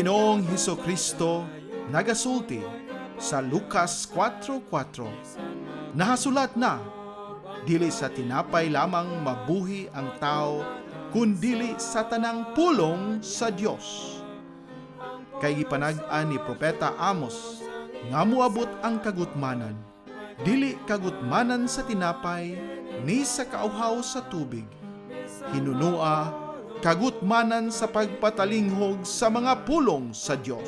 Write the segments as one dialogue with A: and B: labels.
A: Ginoong Hesukristo nagasulti sa Lucas 4:4. Nahasulat na, dili sa tinapay lamang mabuhi ang tao, kundili sa tanang pulong sa Dios. Kay gipanag-an ni Propeta Amos, nga moabot ang kagutmanan, dili kagutmanan sa tinapay, ni sa kauhaw sa tubig. Hinunua, kagutmanan sa pagpatalinghog sa mga pulong sa Dios.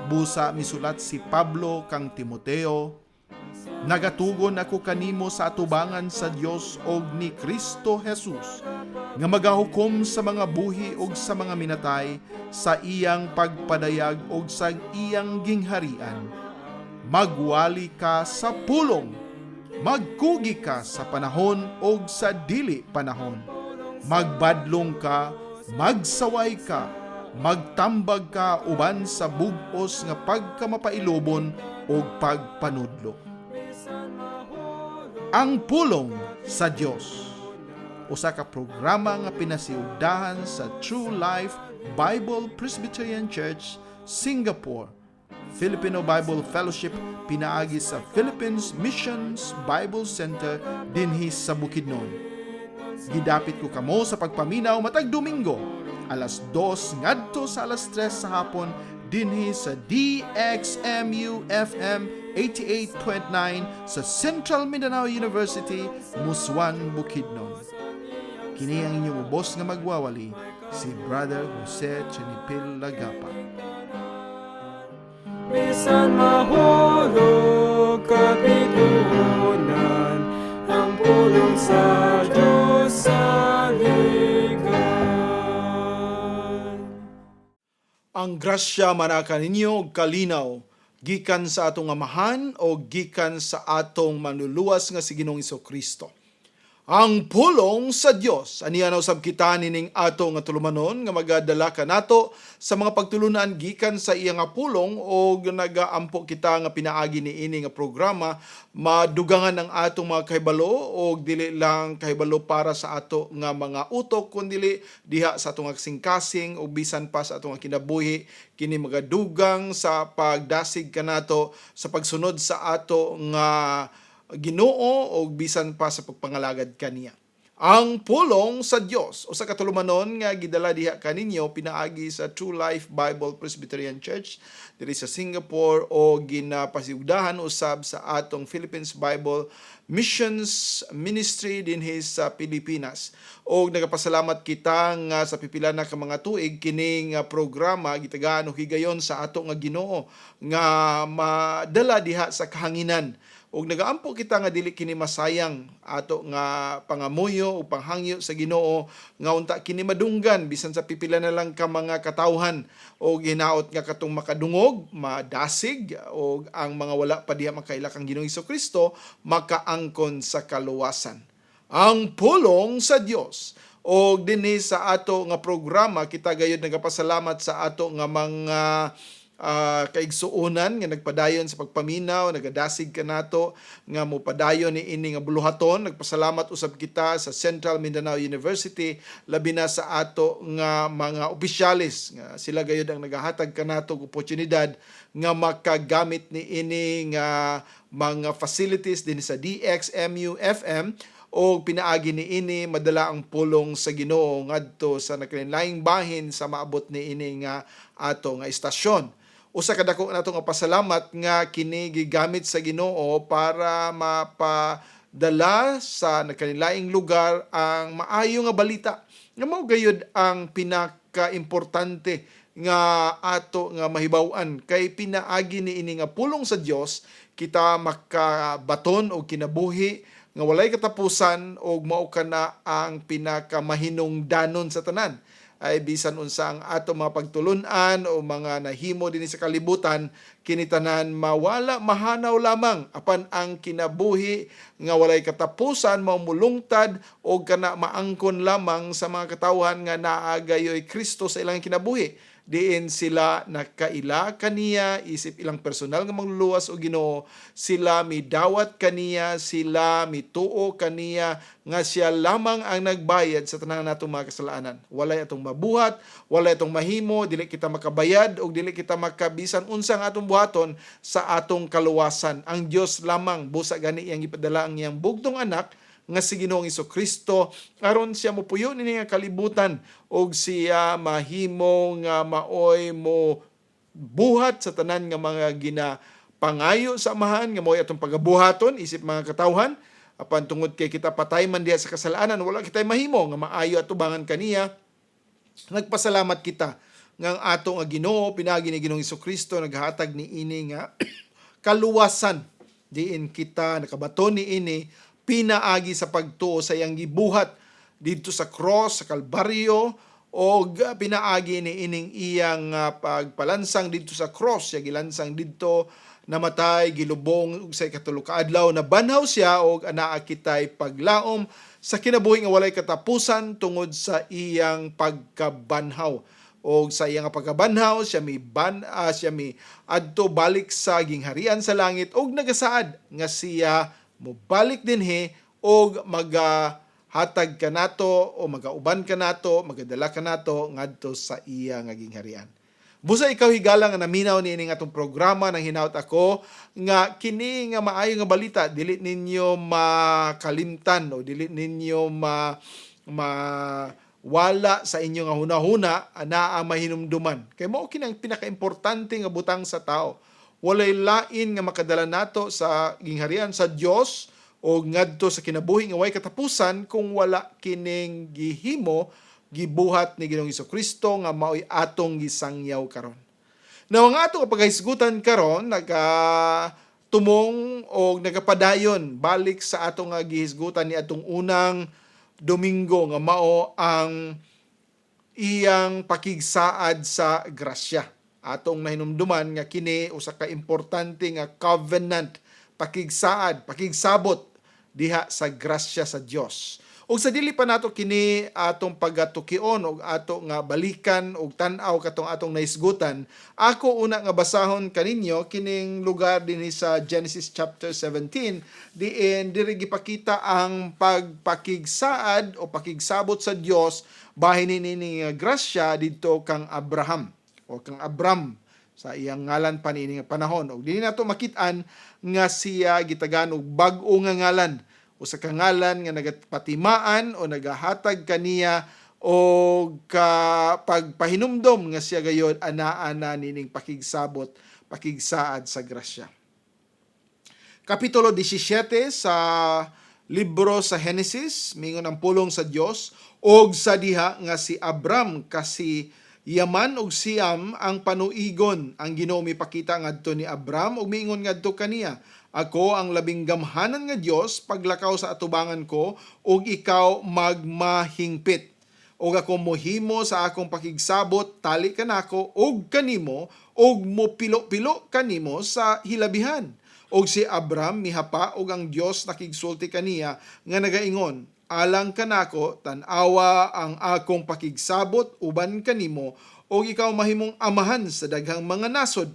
A: Busa misulat si Pablo kang Timoteo, nagatugon ako kanimo sa atubangan sa Dios og ni Kristo Jesus, nga magahukom sa mga buhi og sa mga minatay sa iyang pagpadayag og sa iyang gingharian. Magwali ka sa pulong, magkugi ka sa panahon og sa dili panahon. Magbadlong ka, magsaway ka, magtambag ka uban sa bug-os nga pagkamapailobon o pagpanudlo. Ang pulong sa Dios, usa ka programa nga pinasiugdahan sa True Life Bible Presbyterian Church, Singapore, Filipino Bible Fellowship pinaagi sa Philippines Missions Bible Center dinhi sa Bukidnon. Gidapit ko kamo sa pagpaminaw matag Domingo, alas 2 ngadto sa alas 3 sa hapon dinhi sa DXMU FM 88.9 sa Central Mindanao University, Muswan, Bukidnon. Kini ang inyong ubos nga magwawali, si Brother Jose Chenipil Lagapa.
B: Bisan mahulog kapitunan, ang pulong sa Diyos sa ligan.
A: Ang grasya manaka ninyo og kalinaw gikan sa atong amahan o gikan sa atong manluluwas nga si Ginoong Hesukristo. Ang pulong sa Dios, aniya na usab kita nining ato nga tulumanon nga magadala kanato sa mga pagtulunan gikan sa iya nga pulong o nagaampo kita nga pinaagi ni ini nga programa madugangan ang atong mga kahibalo o dili lang kahibalo para sa ato nga mga utok kundi diha sa atong kasing-kasing o bisan pa sa atong kinabuhi kini magadugang sa pagdasig kanato sa pagsunod sa ato nga Ginoo o bisan pa sa pagpangalagad kaniya. Ang pulong sa Dios usa ka tulumanon nga gidala diha kaninyo pinaagi sa True Life Bible Presbyterian Church diri sa Singapore o ginapasiugdahan usab sa atong Philippines Bible Missions Ministry dinhi sa Pilipinas. O nagapasalamat kita nga sa pipila na ka mga tuig kining programa gitagaan og higayon sa ato nga Ginoo nga madala diha sa kahanginan. Og nagaampo kita nga dili kini masayang ato nga pangamuyo o panghangyo sa Ginoo nga unta kini madunggan bisan sa pipila na lang ka mga katawhan o hinaot nga katong makadungog, madasig o ang mga wala pa diha makaila kang Ginoong Hesukristo makaangkon sa kaluwasan. Ang pulong sa Dios o dinhi sa ato nga programa kita gayud nagapasalamat sa ato nga mga kaigsuonan nga nagpadayon sa pagpaminaw, nagadasig kanato nga mopadayon ni ini nga buluhaton. Nagpasalamat usab kita sa Central Mindanao University labi na sa ato nga mga opisyalis nga sila gayud ang nagahatag kanato og oportunidad nga makagamit ni ini nga mga facilities din sa DXMU FM o pinaagi ni ini madala ang pulong sa Ginoo ngadto sa nakalinlaing bahin sa maabot ni ini nga ato nga istasyon. Usa ka dako nato nga pasalamat nga kini gigamit sa Ginoo para mapadala sa nakanilaing lugar ang maayo nga balita. Nga mao gayud ang pinaka-importante nga ato nga mahibaw-an kay pinaagi ni ini nga pulong sa Dios kita makabaton og kinabuhi nga walay katapusan og mao kana ang pinakamahinungdanon sa tanan. Ay bisan unsa ang ato mga pagtulunan o mga nahimo dinhi sa kalibutan kinitanan mawala mahanaw lamang apan ang kinabuhi nga walay katapusan mao mulungtad o kana maangkon lamang sa mga katawhan nga naagayoy Kristo sa ilang kinabuhi. Diin sila nakaila kaniya, isip ilang personal nga mangluluwas o Ginoo, sila midawat kaniya, sila mituo kaniya nga siya lamang ang nagbayad sa tanang natong mga kasalanan. Walay atong mabuhat, wala itong mahimo, dili kita makabayad o dili kita makabisan unsang atong buhaton sa atong kaluwasan. Ang Dios lamang busa gani iyang ipadala ang iyang bugtong anak nga si Ginoong Jesucristo aron siya mopuyo nini nga kalibutan og siya mahimo nga maoy mo buhat sa tanan nga mga ginapangayo sa amahan nga mo'y atong pagabuhaton isip mga katawhan apan tungod kay kita patay man diha sa kasalanan wala kitay mahimo nga maayo atubangan kaniya. Nagpasalamat kita nga ang ato nga Ginoo pinagi ni Ginoong Jesucristo naghatag ni ini nga kaluwasan diin kita nakabaton ni ini pinaagi sa pagtuo sa iyang gibuhat dito sa cross sa Kalbaryo o pinaagi ni ining iyang pagpalansang dito sa cross siya gilansang dito namatay gilubong sa ikatulo ka adlaw na banhaw siya og anaa kitay paglaom sa kinabuhi nga walay katapusan tungod sa iyang pagkabanhaw o sa iyang pagkabanhaw siya mi adto balik sa gingharian sa langit og nagasaad nga siya mobalik dinhi og magahatag kanato o magauban kanato magadala kanato ngadto sa iya nga gingharian. Busa ikaw higala nga naminaw niini nga atong programa nang hinaut ako nga kini nga maayo nga balita dili ninyo makalimtan o dili ninyo wala sa inyo nga hunahuna anaa mahinumduman. Kay mao kinang pinakaimportante nga butang sa tao. Walay lain nga makadala nato sa gingharian sa Dios o ngadto sa kinabuhi nga way katapusan kung wala kining gihimo gibuhat ni Ginoong Jesucristo nga maoy atong gisangyaw karon. Now ang ato paghisgutan karon tumong o nagapadayon balik sa atong gihisgutan ni atong unang Domingo nga mao ang iyang pakigsaad sa grasya. Atong nahinumduman nga kini usa ka importante nga covenant pakigsaad, pakigsabot diha sa grasya sa Dios. Ug sa dili pa nato kini atong pagatukion og ato nga balikan og tan-aw katong atong naisgutan, ako una nga basahon kaninyo kining lugar dinhi sa Genesis chapter 17 diin diri gipakita ang pagpakigsaad o pakigsabot sa Dios bahin ni grasya didto kang Abraham o kang Abram sa iyang ngalan pa niini nga panahon. Og dinhi nato makit-an nga siya gitagan og bag-o nga ngalan usa ka ngalan nga nagapatimaan o nagahatag kaniya o pagpahinumdom nga siya gayod anaa na nining pakigsabot pakigsaad sa grasya. Kapitulo 17 sa libro sa Genesis mingon ang pulong sa Dios og sa diha nga si Abram kasi Yaman og Siam ang panuigon ang Ginoo mipakita ngadto ni Abram ug miingon ngadto kaniya, ako ang labing gamhanan nga Dios paglakaw sa atubangan ko ug ikaw magmahingpit. Og ako mohimo sa akong pakigsabot tali kanako og kanimo og mopilo-pilo kanimo sa hilabihan. Og si Abram mihapa og ang Dios nakigsulti kaniya nga nagaingon, alang kanako tan-awa ang akong pakigsabot uban kanimo og ikaw mahimong amahan sa daghang mga nasod.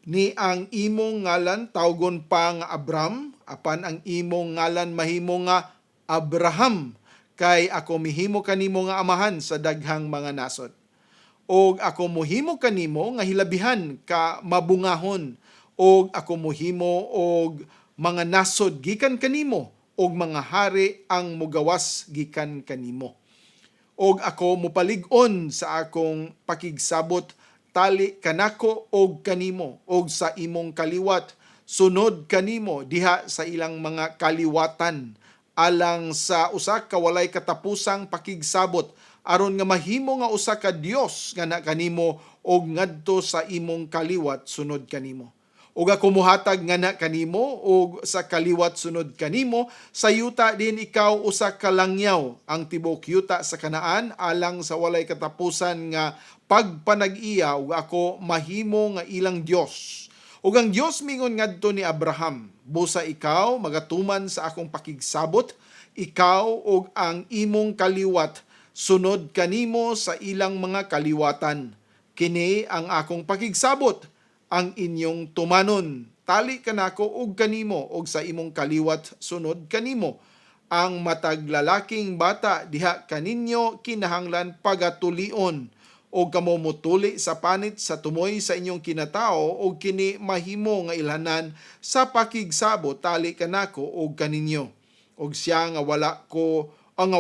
A: Ni ang imong ngalan tawgon pa nga Abram apan ang imong ngalan mahimo nga Abraham kay ako mihimo kanimo nga amahan sa daghang mga nasod. Og ako mohimo kanimo nga hilabihan ka mabungahon og ako mohimo og mga nasod gikan kanimo og mga hari ang mugawas gikan kanimo. Og ako mupalig-on sa akong pakigsabot tali kanako og kanimo og sa imong kaliwat sunod kanimo diha sa ilang mga kaliwatan alang sa usa ka walay katapusang pakigsabot aron nga mahimo nga usa ka Dios nga na kanimo og ngadto sa imong kaliwat sunod kanimo. Og ako muhatag nga na kanimo og sa kaliwat sunod kanimo sa yuta din ikaw usa ka langyaw ang tibok yuta sa Kanaan alang sa walay katapusan nga pagpanag-iya ug ako mahimo nga ilang Dios. Ug ang Dios mingon ngadto ni Abraham, busa ikaw magatuman sa akong pakigsabot, ikaw ug ang imong kaliwat sunod kanimo sa ilang mga kaliwatan. Kini ang akong pakigsabot, ang inyong tumanon tali kanako og kanimo og sa imong kaliwat sunod kanimo ang matag lalaking bata diha kaninyo kinahanglan pagatulion o kamo mutuli sa panit sa tumoy sa inyong kinatao o kini mahimo nga ilhanan sa pakigsabot tali kanako o kaninyo. Og siya nga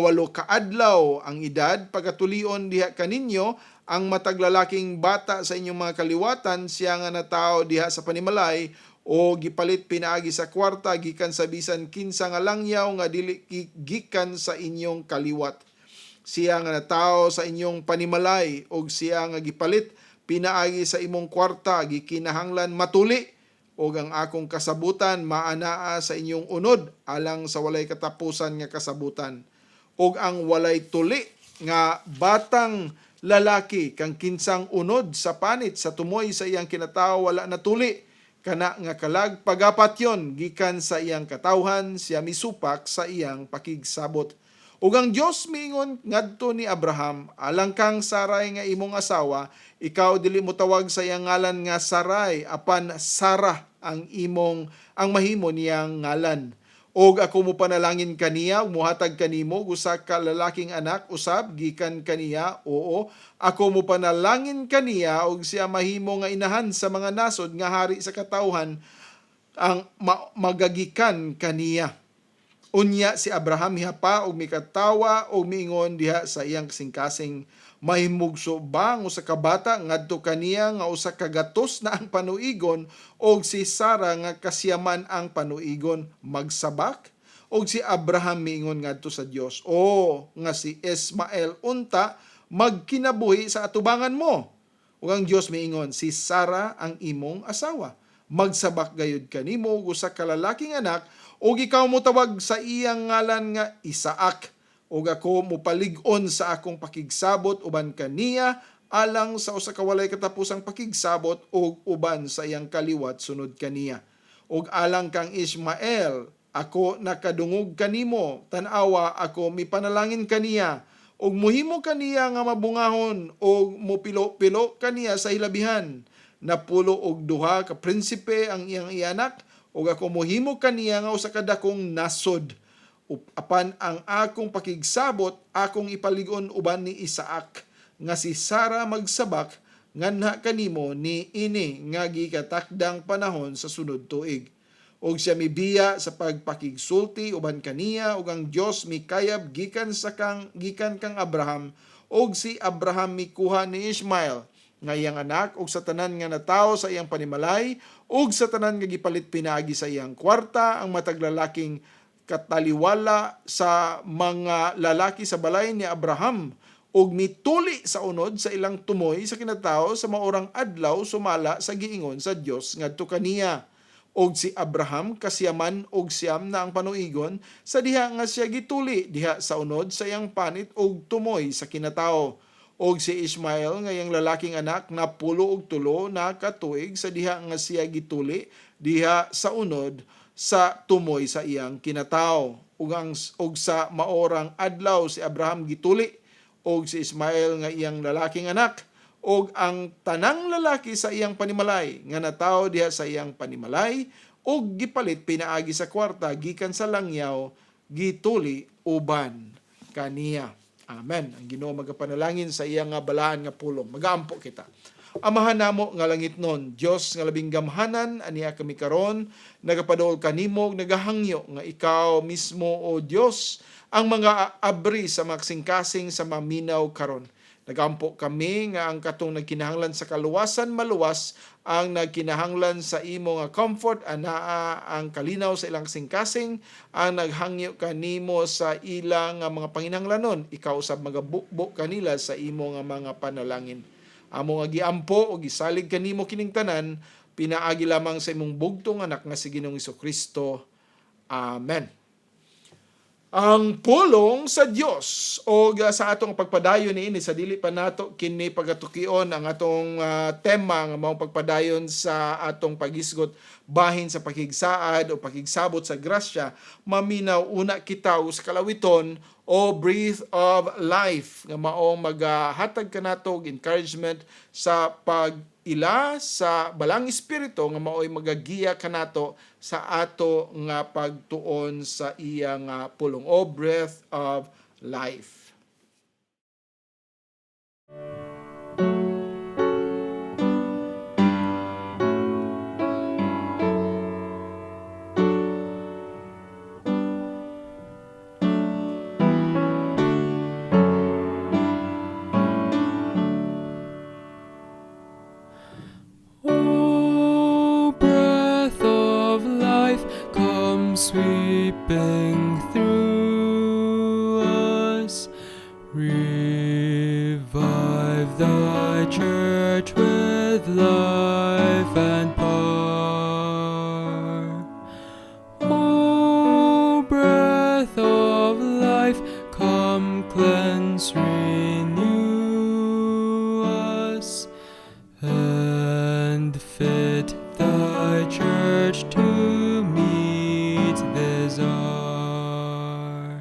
A: walo ka adlaw ang edad pagatulion diha kaninyo ang mataglalaking bata sa inyong mga kaliwatan siya nga natao diha sa panimalay o gipalit pinaagi sa kwarta gikan sa bisan kinsa nga langyaw nga dili gikan sa inyong kaliwat. Siya nga natao sa inyong panimalay o siya nga gipalit pinaagi sa imong kwarta gikinahanglan matuli o ang akong kasabutan maanaa sa inyong unod alang sa walay katapusan nga kasabutan. O ang walay tuli nga batang lalaki kang kinsang unod sa panit sa tumoy sa iyang kinatao wala natuli kana nga kalag pagapatyon gikan sa iyang katawhan siya misupak sa iyang pakigsabot. Ug ang Dios miingon ngadto ni Abraham, alang kang Saray nga imong asawa, ikaw dili mo tawag sa iyang ngalan nga Saray, apan Sarah ang mahimo niyang ngalan. Og ako mo panalangin kaniya, ug muhatag kanimo usa ka lalaking anak usab gikan kaniya. Oo, ako mo panalangin kaniya og siya mahimo nga inahan sa mga nasod nga hari sa katawhan ang magagikan kaniya. Unya si Abraham hihapa og mikatawa og miingon diha sa iyang kasing-kasing mahimugso ba nga usa ka bata ngadto kaniya nga usa ka gatos na ang panuigon og si Sarah nga kasiyaman ang panuigon magsabak og si Abraham miingon ngadto sa Dios o nga si Ismael unta magkinabuhi sa atubangan mo. Ug ang Dios miingon si Sarah ang imong asawa magsabak gayud kanimo og usa ka lalaking anak og ikaw mo tawag sa iyang ngalan nga Isaac og ako mo palig-on sa akong pakigsabot uban kaniya alang sa usa ka walay katapusang pakigsabot og uban sa iyang kaliwat sunod kaniya. Og alang kang Ismael ako nakadungog kanimo tan-awa ako mipanalangin kaniya og muhimo kaniya nga mabungahon og mupilo-pilo kaniya sa hilabihan. Napulo og duha ka prinsipe ang iyang ianak ug ako mohimo kaniya nga usa ka dakong nasod. Apan ang akong pakigsabot akong ipalig-on uban ni Isaac nga si Sarah magsabak nganha kanimo ni ini nga gikatakdang panahon sa sunod tuig. Og siya mibiya sa pagpakigsulti uban kaniya ug ang Dios mikayab gikan kang Abraham og si Abraham mikuha ni Ismael nga iyang anak ug sa tanan nga natawo sa iyang panimalay ug sa tanan nga gipalit pinaagi sa iyang kwarta ang mataglalaking kataliwala sa mga lalaki sa balay ni Abraham ug mituli sa unod sa ilang tumoy sa kinatawo sa maurang adlaw sumala sa giingon sa Dios ngadto kaniya. Og si Abraham kasiyaman og siyam na ang panuigon sa diha nga siya gituli diha sa unod sa iyang panit og tumoy sa kinatawo. Og si Ismael nga iyang lalaking anak napulo og tulo na katuig sa diha nga siya gituli diha sa unod sa tumoy sa iyang kinatawo. Og sa maorang adlaw si Abraham gituli og si Ismael nga iyang lalaking anak og ang tanang lalaki sa iyang panimalay nga natawo diha sa iyang panimalay og gipalit pinaagi sa kwarta gikan sa langyaw gituli uban kaniya. Amen. Ang Ginoo magapanalangin sa iyang nga balaan nga pulong. Magaampo kita. Amahan namo nga langit nun, Dios nga labing gamhanan aniya kami karon, nagapadol kanimo nagahangyo nga ikaw mismo o Dios ang mga abri sa maksing-kasing sa maminaw karon. Nagampo kami nga ang katong nagkinahanglan sa kaluwasan maluwas ang nagkinahanglan sa imo nga comfort anaa ang kalinaw sa ilang singkasing ang naghangyo kanimo sa ilang nga mga panginahanglanon ikaw usab magabukbo kanila sa imo nga mga panalangin. Amo nga giampo o gisalig kanimo kining tanan pinaagi lamang sa imong bugtong anak nga si Ginoong Hesukristo. Amen. Ang pulong sa Dios o sa atong pagpadayon niini sa dili pa nato kini pagatukion ang atong tema nga mao pagpadayon sa atong pagisgot bahin sa pakigsaad o pakigsabot sa grasya maminaw una kita sa kalawiton o breath of life nga maong maghatag kanato og encouragement sa pag-ila sa balang espiritu nga maoy magagiya kanato sa ato nga pagtuon sa iyang pulong o breath of life.
B: O breath of life, come sweeping through us. Revive thy church with life and power. O breath of life, come cleanse, renew us, and fit thy church to meet this hour.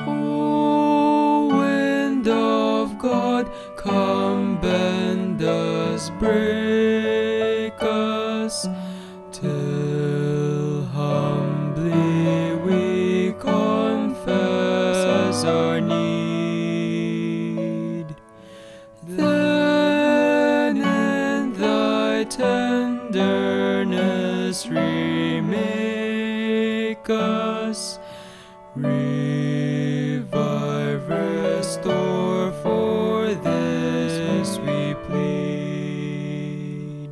B: O wind of God, come bend us, break us, till humbly we confess our need. Then in thy tenderness remake us, revive, restore, for this we plead.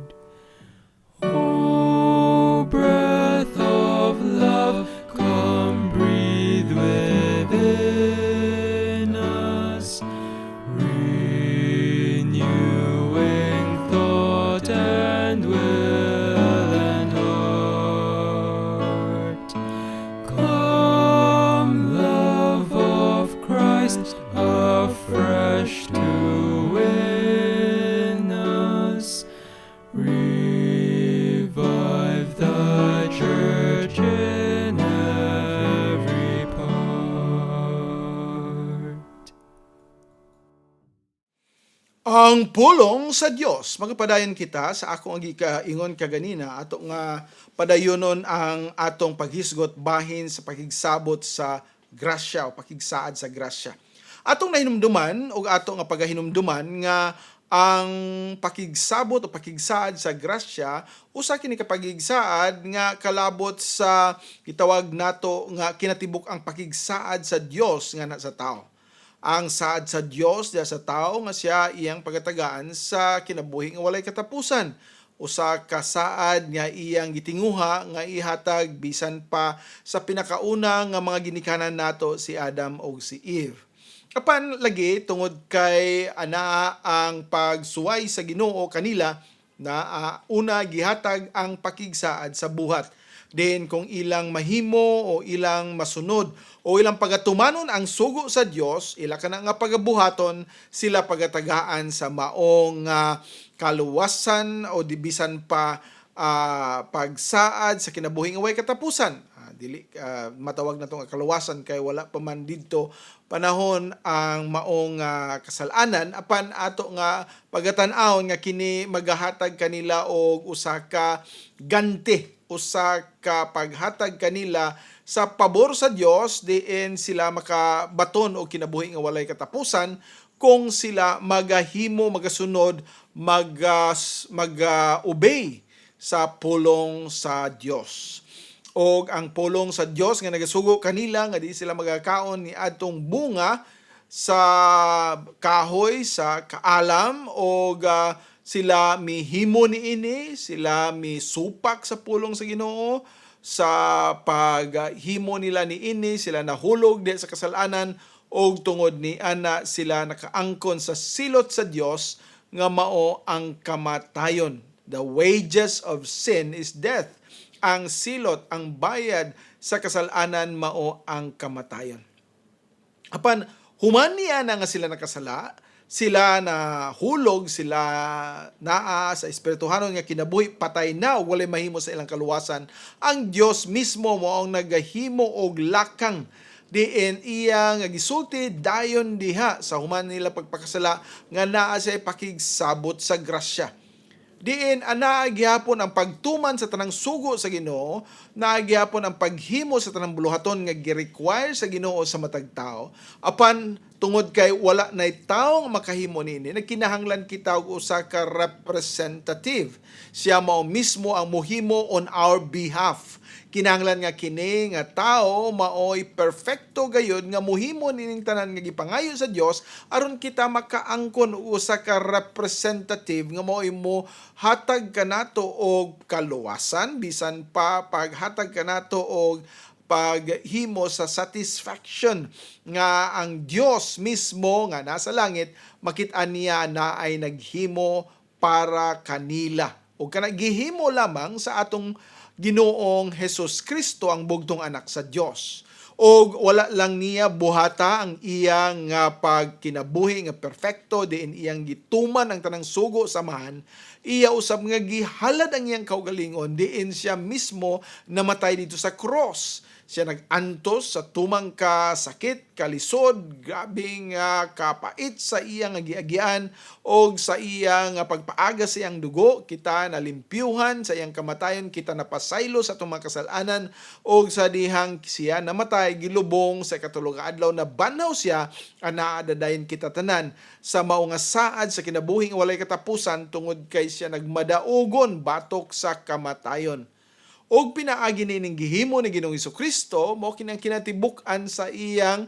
B: O breath of love, come breathe within us, renewing thought and will and heart. Come, love of Christ, afresh to win us, revive the church in every part.
A: Ang pulong sa Dios magapadayon kita sa akong ingon kaganina ato nga padayonon ang atong paghisgot bahin sa pakigsabot sa grasya o pakigsaad sa grasya. Atong nahinumduman o ato nga pagahinumduman nga ang pakigsabot o pakigsaad sa grasya usa kini ka pagigsaad nga kalabot sa gitawag nato nga kinatibuk ang pakigsaad sa Dios nga na sa tao. Ang saad sa Dios diha sa tao nga siya iyang pagatagaan sa kinabuhi nga walay katapusan. Usa ka saad nga iyang gitinguha nga ihatag bisan pa sa pinakauna nga mga ginikanan nato si Adam o si Eve. Apan lagi tungod kay ana ang pagsuway sa Ginoo kanila na una gihatag ang pakigsaad sa buhat. Then kung ilang mahimo o ilang masunod o ilang pagatumanon ang sugo sa Dios, ila kana nga pagabuhaton sila pagatagaan sa maong kaluwasan o dibisan pa pagsaad sa kinabuhi nga way katapusan. Dili matawag na tong kaluwasan kay wala pa man didto panahon ang maong kasalanan apan ato nga pagatan-awon nga kini magahatag kanila og usa ka ganti, usa ka paghatag kanila sa pabor sa Dios diin sila makabaton og kinabuhi nga walay katapusan kung sila magahimo, magasunod, mag-obey sa pulong sa Dios. Og ang pulong sa Dios nga nagasugo kanila nga di sila magakaon ni adtong bunga sa kahoy, sa kaalam, og sila mihimo niini, sila misupak sa pulong sa Ginoo, sa paghimo nila niini, sila nahulog di sa kasalanan, og tungod ni ana sila nakaangkon sa silot sa Dios nga mao ang kamatayon. The wages of sin is death. Ang silot, ang bayad sa kasalanan mao ang kamatayon. Apan human niya na nga sila nakasala, sila na hulog, sila naa sa espirituhanon nga kinabuhi, patay na, walay mahimo sa ilang kaluwasan. Ang Dios mismo mao ang nagahimo og lakang diin iya nga gisulti dayon diha sa human nila pagpakasala nga naa siya pakigsabot sa grasya. Diin anaa gihapon ang pagtuman sa tanang sugo sa Ginoo, naa gihapon ang paghimo sa tanang buluhaton nga gi-require sa Ginoo sa matag tao. Apan tungod kay wala nay tawo nga makahimo nini, nagkinahanglan kita og usa ka representative. Siya mao mismo ang mohimo on our behalf. Kinahanglan nga kini nga tao maoy perfecto gayud nga mohimo nining tanan nga gipangayo sa Dios aron kita makaangkon usa ka representative nga maoy mo hatag kanato og kaluwasan bisan pa paghatag kanato og paghimo sa satisfaction nga ang Dios mismo nga nasa langit makit-an niya na ay naghimo para kanila o kana gihimo lamang sa atong Ginoong Hesus Kristo ang bugtong anak sa Dios. O wala lang niya buhata ang iyang pagkinabuhi nga perfecto diin iyang gituman ang tanang sugo samahan, iya usab nga gihalad ang iyang kaugalingon diin siya mismo namatay dito sa cross. Siya nag-antos sa tumang kasakit, kalisod, grabing kapait sa iyang agiagian o sa iyang pagpaaga sa iyang dugo. Kita nalimpyuhan sa iyang kamatayon, kita napasaylo sa tumang kasalanan o sa dihang siya namatay, gilubong sa katulog adlaw na banaw siya, anaadadayon kita tanan sa mao nga saad sa kinabuhing walay katapusan tungod kay siya nagmadaugon batok sa kamatayon. Og pinaagi nining gihimo ni Ginoong Jesucristo mo kinang kinatibuk-an sa iyang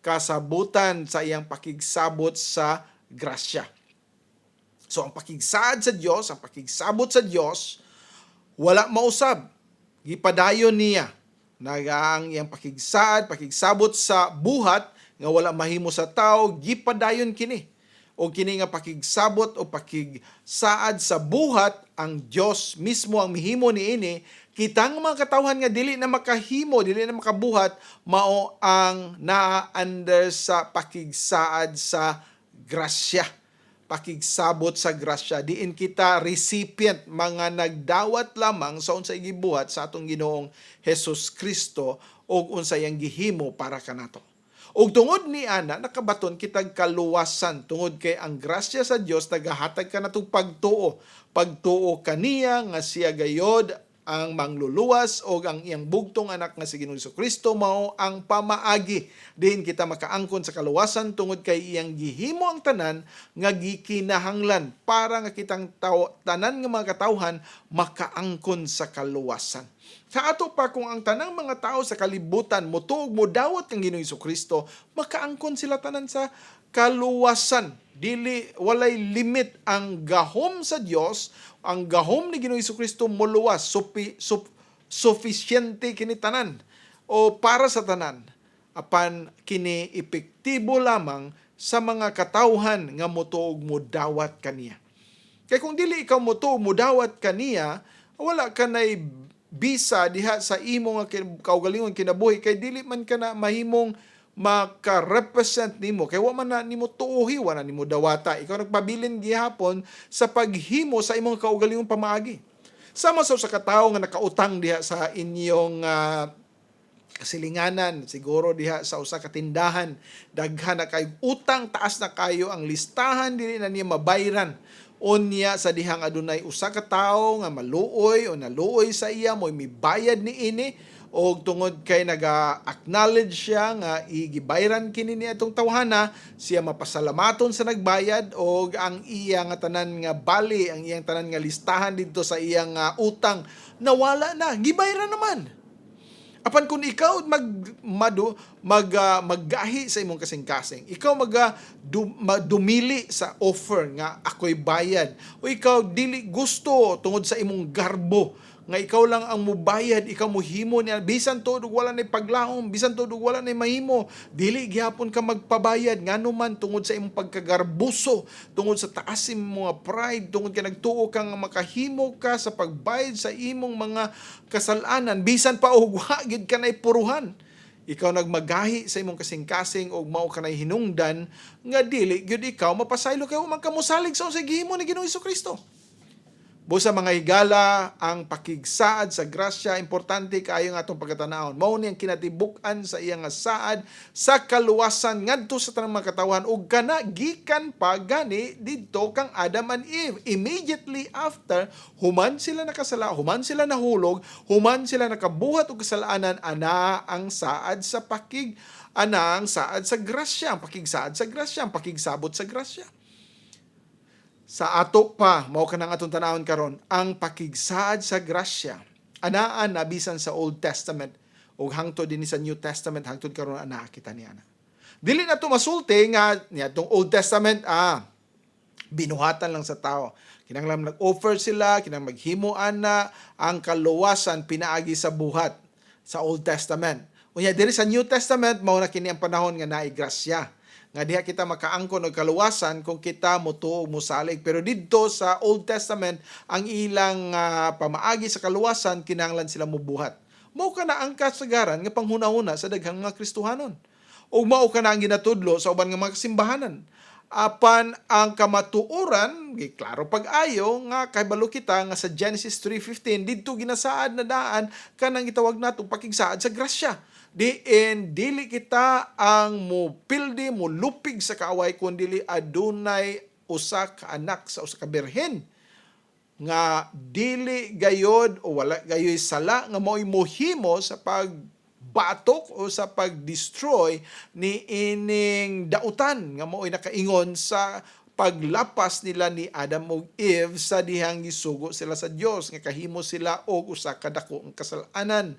A: kasabutan, sa iyang pakigsabot sa grasya. So ang pakigsaad sa Dios, ang pakigsabot sa Dios wala mausab. Gipadayon niya nagang iyang pakigsabot sa buhat nga wala mahimo sa tao, gipadayon kini. O kini nga pakigsabot o pakigsaad sa buhat ang Dios mismo ang mihimo niini. Kitang mga katawhan nga dili na makahimo, dili na makabuhat, mao ang naa-under sa pakigsaad sa grasya. Pakigsabot sa grasya. Diin kita recipient, mga nagdawat lamang sa unsay gibuhat sa atong Ginoong Hesus Kristo o unsay ang gihimo para kanato. Og tungod ni ana nakabaton kitag kaluwasan tungod kay ang grasya sa Dios nagahatag kanatong pagtuo. Pagtuo kaniya nga siya gayod ang mangluluwas o ang iyang bugtong anak nga si Ginoong Jesucristo mao ang pamaagi din kita makaangkon sa kaluwasan tungod kay iyang gihimo ang tanan nga gikinahanglan para nga kitang tanan nga mga katawhan makaangkon sa kaluwasan. Sa ato pa kung ang tanang mga tao sa kalibutan motuog mo dawat kang Ginoong Jesucristo, makaangkon sila tanan sa kaluwasan. Dili walay limit ang gahom sa Dios, ang gahom ni Ginoong Jesucristo moluwas, sufficiente kini tanan o para sa tanan. Apan kini epektibo lamang sa mga katawhan nga motuog mo dawat kaniya. Kay kung dili ikaw motuog mo dawat kaniya, wala ka nay bisa diha sa imo nga kaugalingon kinabuhi kay dili man ka na mahimong maka-represent nimo kay wa man na nimo tuohi, wa na nimo dawata. Ikaw nagpabilin gihapon sa paghimo sa imong kaugalingong pamaagi. Sama sa katawo nga nakautang diha sa inyong kasilinganan, siguro diha sa usa ka tindahan, daghan na kay utang, taas na kayo ang listahan, dili na niya mabayran. Unya sa dihang adunay usa ka tawo nga maluoy o naluoy sa iya mo'y mibayad ni ini o tungod kay naga-acknowledge siya nga igibayran kini ni atong tawhana, siya mapasalamaton sa nagbayad o ang iya nga tanan nga bali, ang iyang tanan nga listahan dito sa iyang utang nawala na, gibayran naman. Apan kung ikaw maggahi sa imong kasing-kasing, ikaw dumili sa offer nga ako'y bayad, o ikaw dili gusto tungod sa imong garbo nga ikaw lang ang mubayad, ikaw muhimo niya, bisan to wala na paglaom, bisan to wala na mahimo, dili gihapon ka magpabayad ngano man tungod sa imong pagkagarbuso, tungod sa taas imong mga pride, tungod kay nagtuo kang makahimo ka sa pagbayad sa imong mga kasalanan, bisan pa og wa gid ka nay puruhan. Ikaw nagmagahi sa imong kasing-kasing o mao ka nay hinungdan nga dili gyud ikaw mapasaylo kay wa man ka mosalig sa unsay gihimo ni Ginoong Jesucristo. Busa mga higala, ang pakigsaad sa grasya, importante kaayo nga atong pagkatanahon. Mao ni ang kinatibuk-an sa iyang nga saad sa kaluwasan ngadto sa tanang mga katawhan ug kana gikan pa gani didto kang Adam and Eve. Immediately after, human sila nakasala, human sila nahulog, human sila nakabuhat og kasalanan, ana ang saad sa ana ang saad sa grasya, ang pakigsaad sa grasya, ang pakigsabot sa grasya. Sa ato pa, mao kanang atong tanawon karon, ang pakigsaad sa grasya anaan nabisan sa Old Testament ug hangtod dinhi sa New Testament hangtod karon ana kita niana. Dili na to masulti nga niadtong Old Testament binuhatan lang sa tao. Kinahanglan nag-offer sila, kinahanglan maghimuan na ang kaluwasan pinaagi sa buhat sa Old Testament. Unya diri sa New Testament mao na kini ang panahon nga naay grasya. Nga diha kita makaangkon og kaluwasan kung kita motuo og mosalig. Pero didto sa Old Testament ang ilang pamaagi sa kaluwasan kinahanglan sila mobuhat. Mao kana ang kasagaran nga panghuna-huna sa daghang mga Kristohanon. O mao kana ang ginatudlo sa uban nga mga simbahanan. Apan ang kamatuoran, klaro pag-ayo nga kahibalo kita nga sa Genesis 3:15 didto ginasaad na daan kanang gitawag natong pakigsaad sa grasya. Dili kita ang mupildi, mulupig sa kaaway kundi adunay usa ka anak sa usa ka birhen nga dili gayod o wala gayoy sala nga mao'y mohimo sa pagbatok o sa pag-destroy ni ining dautan nga mao'y nakaingon sa paglapas nila ni Adam ug Eve sa dihang gisugo sila sa Dios nga kahimo sila og usa ka dako nga kasalanan.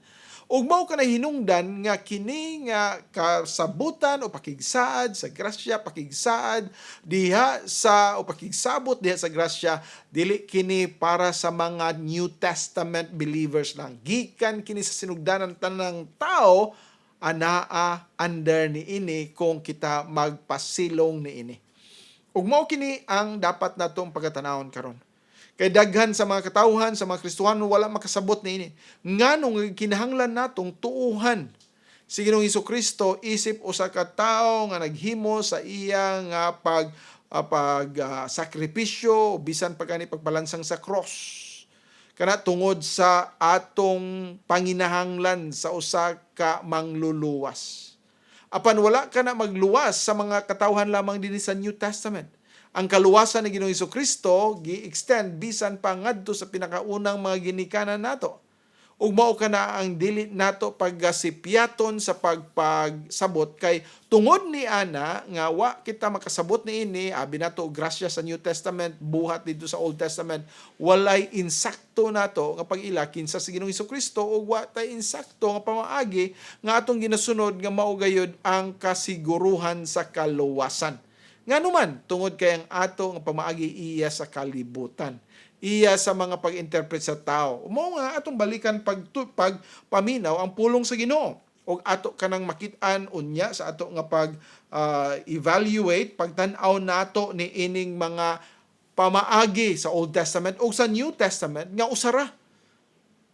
A: Ug mao kana hinungdan nga kini nga kasabutan o pakigsaad sa grasya, pakigsaad diha sa o pakigsabot diha sa grasya dili kini para sa mga New Testament believers lang. Gikan kini sa sinugdanan tanang tao anaa under niini kung kita magpasilong niini. Ug mao kini ang dapat natong pagatanawon karon. Kay daghan sa mga katawhan, sa mga Kristohano, wala makasabot na ini. Nganong kinahanglan natong tuuhan si Ginoong Hesukristo isip usa ka tawo nga naghimo sa iyang sakripisyo bisan pagani pagpalansang sa cross. Kana tungod sa atong panginahanglan sa usa ka mangluluwas. Apan wala ka na magluwas sa mga katawhan lamang dinhi sa New Testament. Ang kaluwasan ni Ginoong Hesukristo gi-extend bisan pa ngadto sa pinakaunang mga ginikanan nato. Ug mao kana ang dili nato paggasipyaton sa pagpagsabot kay tungod ni ana nga wa kita makasabot niini abi nato og grasya sa New Testament buhat dito sa Old Testament walay insakto nato nga pag-ila kinsa sa Ginoong Hesukristo ug wa tay insakto nga pamaagi nga atong ginasunod nga mao gayud ang kasiguruhan sa kaluwasan. Nga naman, tungod kay ang ato nga pamaagi iya sa kalibutan. Iya sa mga pag-interpret sa tao. Mao nga atong balikan pagpaminaw ang pulong sa Ginoo. O ato kanang makit-an unya sa ato nga pag-evaluate, pagtan-aw nato ni ining mga pamaagi sa Old Testament o sa New Testament nga usara.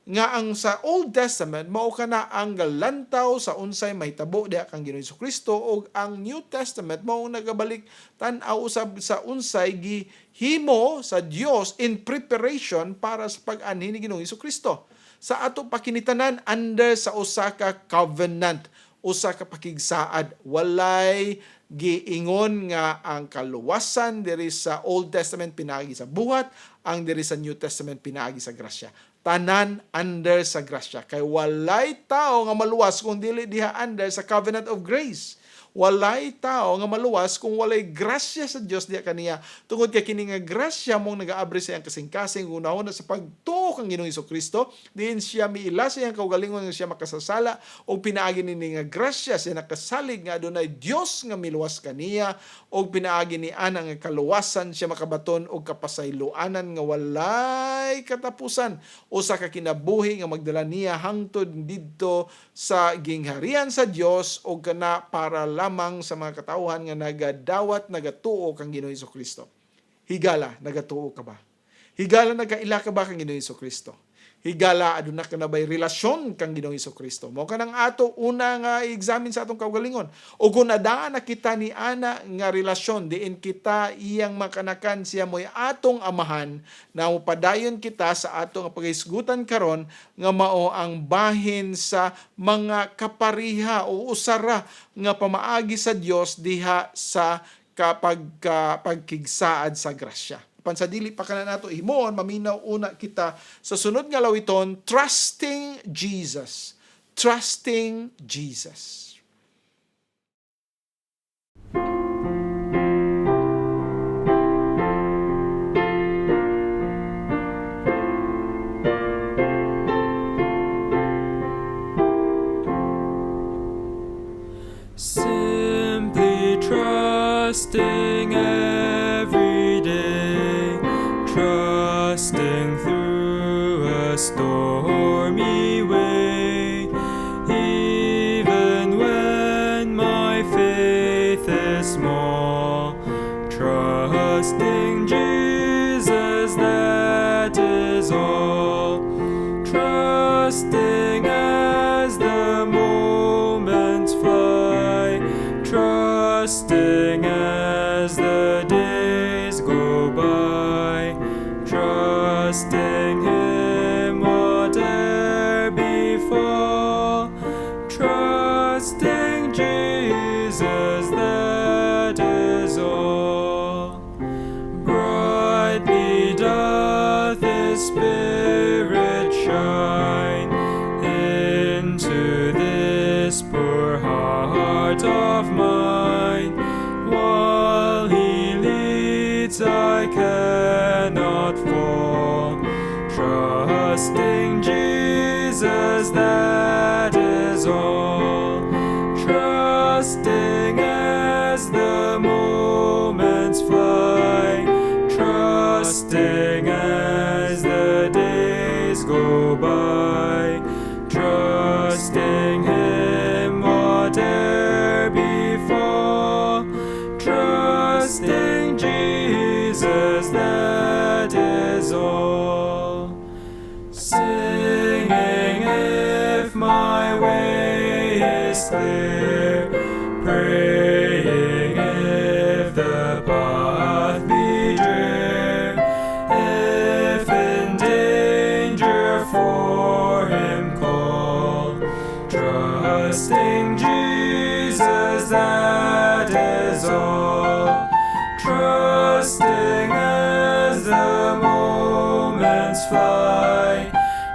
A: Nga ang sa Old Testament mao kana ang galantaw sa unsay mahitabo diha kang Ginoong Hesukristo ug ang New Testament mao nagabalik tan-aw usab sa unsay gihimo sa Dios in preparation para sa pag-anhi ni Ginoong Hesukristo. Sa ato pakinitanan under sa usa ka covenant, usa ka pakigsaad, walay giingon nga ang kaluwasan diri sa Old Testament pinaagi sa buhat, ang diri sa New Testament pinaagi sa grasya. Tanan under sa grasya. Kay walay tao nga maluwas kung dili diha under sa covenant of grace. Walay tao nga maluwas kung walay grasya sa Dios diha kaniya. Tungod kay kini nga grasya mong nagaabri sa iyang kasing-kasing unahon sa pagtuo kang Ginoong Hesukristo, diin siya miila sa iyang kaugalingon nga siya makasasala o pinaagi ni nga grasya siya nakasalig nga adunay Dios nga miluwas kaniya o pinaagi ni ana nga kaluwasan siya makabaton og kapasayloanan nga walay katapusan usa ka kinabuhi nga magdala niya hangtod didto sa gingharian sa Dios o kana para lamang sa mga katawhan nga nagadawat nagatuo kang Ginoong Hesukristo. Higala, nagatuo ka ba? Higala nagaila ka ba kang Ginoong Hesukristo? higala aduna ka na bay relasyon kang Ginoong Hesukristo. Mao kanang ato una nga i-examine sa atong kaugalingon. O kung nadaan na kita ni ana nga relasyon diin kita iyang makanakan siya mo'y atong amahan, na upadayon kita sa atong paghisgutan karon nga mao ang bahin sa mga kapariha o usara nga pamaagi sa Dios diha sa pagkigsaad sa grasya. Pansa dili pa kana nato himuon, maminaw una kita sa sunod nga lawiton, trusting Jesus. Trusting Jesus.
B: Simply trusting every day, trusting through a stormy way, even when my faith is small, trusting Jesus, that is all. Trusting as the moments fly, trusting as the days go by, trusting Him whate'er befall, trusting Jesus, that is all. Brightly doth His Spirit shine into this poor heart of mine. While He leads, I cannot fall. Trusting Jesus, that is all. Trusting as the moments fly, trusting as the days go by, trusting Him whate'er befall, trusting Jesus, that is all. Singing if my way is clear, praying if the path be drear, if in danger for Him call, trusting Jesus, that is all. Trusting as the moments fly,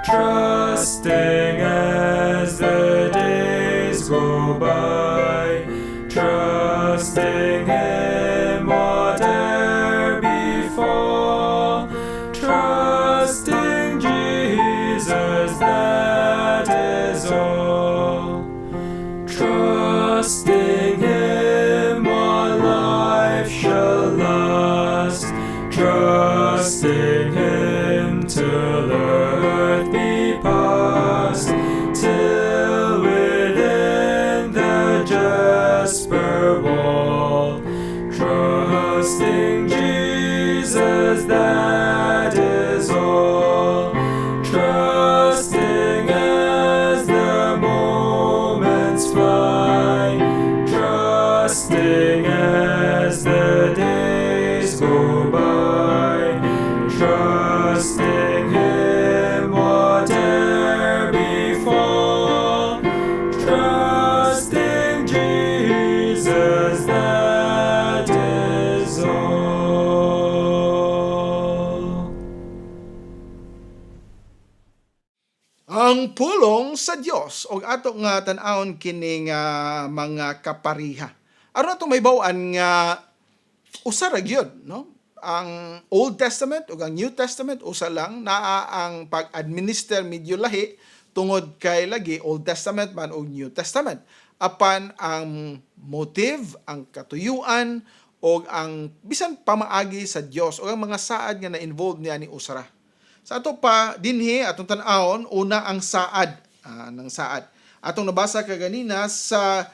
B: trusting as the days go by, trusting Him whate'er befall, trusting Jesus, that is all. Trusting Him while life shall last, trusting Him till earth be past, till within the jasper wall, trusting Jesus, that is all. Trusting as the moments fly, trusting as the days go by, trusting Him whate'er befall, trusting Jesus, that is all.
A: Ang pulong sa Dios o ato nga tan-awon kini nga mga kapariha. Aron ato may bawaan nga usa ra gyud, no? Ang Old Testament ug ang New Testament usa lang, naa ang pag-administer medyo lahi tungod kay lagi Old Testament man o New Testament. Apan ang motive, ang katuyuan o ang bisan pamaagi sa Dios o ang mga saad nga na-involved niya ni usara. Sa ato pa dinhi atong tan-awon una ang saad ng saad. Atong nabasa kaganina sa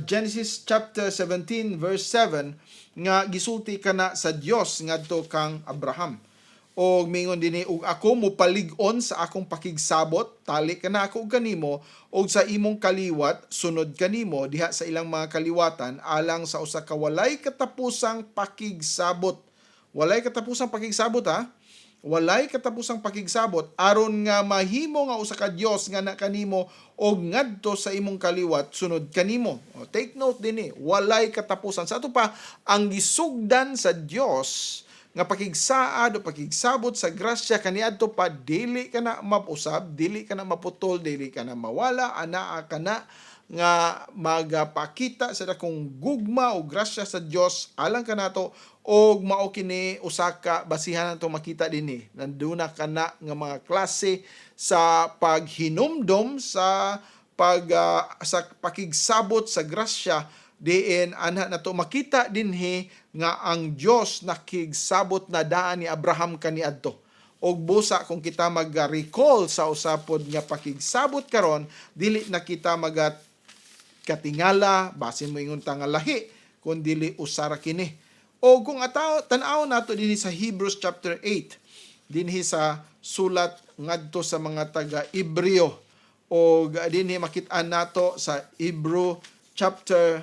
A: Genesis chapter 17 verse 7 nga gisulti kana sa Dios ngadto kang Abraham. og mingon dinhi ug ako mopalig-on sa akong pakigsabot, tali ka na ako ug kanimo, og sa imong kaliwat sunod kanimo diha sa ilang mga kaliwatan alang sa usa ka walay katapusang pakigsabot. Walay katapusang pakigsabot ha. Walay katapusang pakigsabot aron nga mahimo nga usa ka Dios nga na kanimo og ngadto sa imong kaliwat sunod kanimo. Take note dinhi, walay katapusan. Sa ato pa ang gisugdan sa Dios nga pakigsaad o pakigsabot sa grasya kaniadto pa dili ka na mapusab, dili ka na maputol, dili ka na mawala, anaa ka na nga magapakita sa dakong gugma o grasya sa Dios alang kanato og mao kini usa ka basihan nato makita dinhi nanduna kana nga mga klase sa paghinumdom sa sa pakigsabot sa grasya diin anha nato makita dinhi nga ang Dios nakigsabot na daan ni Abraham kaniadto. Og busa kung kita mag-recall sa usapod nga pakigsabot karon dili na kita katingala basin mo ingon nga lahi kun dili usara kini. O kung tan-aw nato dinhi sa Hebrews chapter 8 dinhi sa sulat ngadto sa mga taga Hebreo o dinhi makit-an nato sa Hebrews chapter